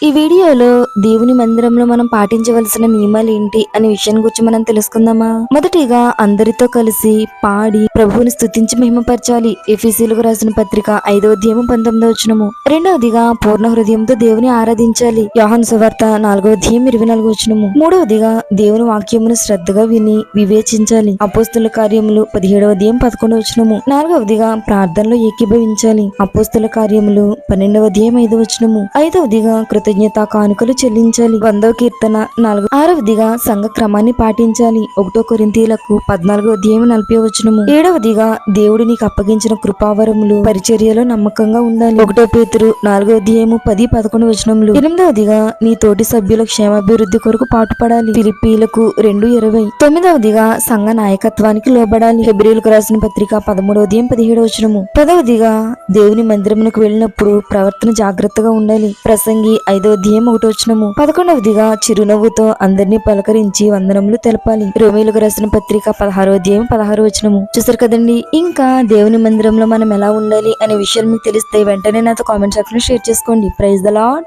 ఈ వీడియోలో దేవుని మందిరంలో మనం పాటించవలసిన నియమాలు ఏంటి అనే విషయం గురించి మనం తెలుసుకుందామా. మొదటిగా అందరితో కలిసి పాడి ప్రభువుని స్తుతించి మహిమపరచాలి. ఎఫెసీయులకు రాసిన పత్రిక 5వ అధ్యాయం 19వ వచనము. రెండవదిగా పూర్ణ హృదయంతో దేవుని ఆరాధించాలి. యోహాను సువార్త 4వ అధ్యాయం 24వ వచనము. మూడవదిగా దేవుని వాక్యమును శ్రద్ధగా విని వివేచించాలి. అపోస్తుల కార్యములు 17వ అధ్యాయం 11వ వచనము. నాలుగవదిగా ప్రార్థనలో ఏకీభవించాలి. అపోస్తుల కార్యములు 12వ అధ్యాయం 5వ వచనము. ఐదవదిగా కృతజ్ఞత కానుకలు చెల్లించాలి. 100వ కీర్తన 4. ఆరవదిగా సంఘ క్రమాన్ని పాటించాలి. 1 కొరింథీయులకు 14వ అధ్యాయం 40వ వచనము. ఏడవదిగా దేవుడు నీకు అప్పగించిన కృపావరములు పరిచర్యలో నమ్మకంగా ఉండాలి. 1 పేతురు 4వ అధ్యాయము 10, 11 వచనములు. ఎనిమిదవదిగా నీ తోటి సభ్యుల క్షేమాభివృద్ధి కొరకు పాటుపడాలి. ఫిలిప్పీయులకు 2:20. తొమ్మిదవదిగా సంఘ నాయకత్వానికి లోబడాలి. హెబ్రీయులకు రాసిన పత్రిక 13వ అధ్యాయం 17వ వచనము. పదవదిగా దేవుని మందిరమునకు వెళ్ళినప్పుడు ప్రవర్తన జాగ్రత్తగా ఉండాలి. ప్రసంగి 5వ అధ్యాయం 1వ వచనము. 11వదిగా చిరునవ్వుతో అందరినీ పలకరించి వందనములు తెలపాలి. రోమీయులకు రాసిన పత్రిక 16వ అధ్యాయం 16వ వచనము. చూసారు కదండి. ఇంకా దేవుని మందిరంలో మనం ఎలా ఉండాలి అనే విషయాలు మీకు తెలిస్తే వెంటనే నాతో కామెంట్ సెక్షన్ లో షేర్ చేసుకోండి. Praise the lord.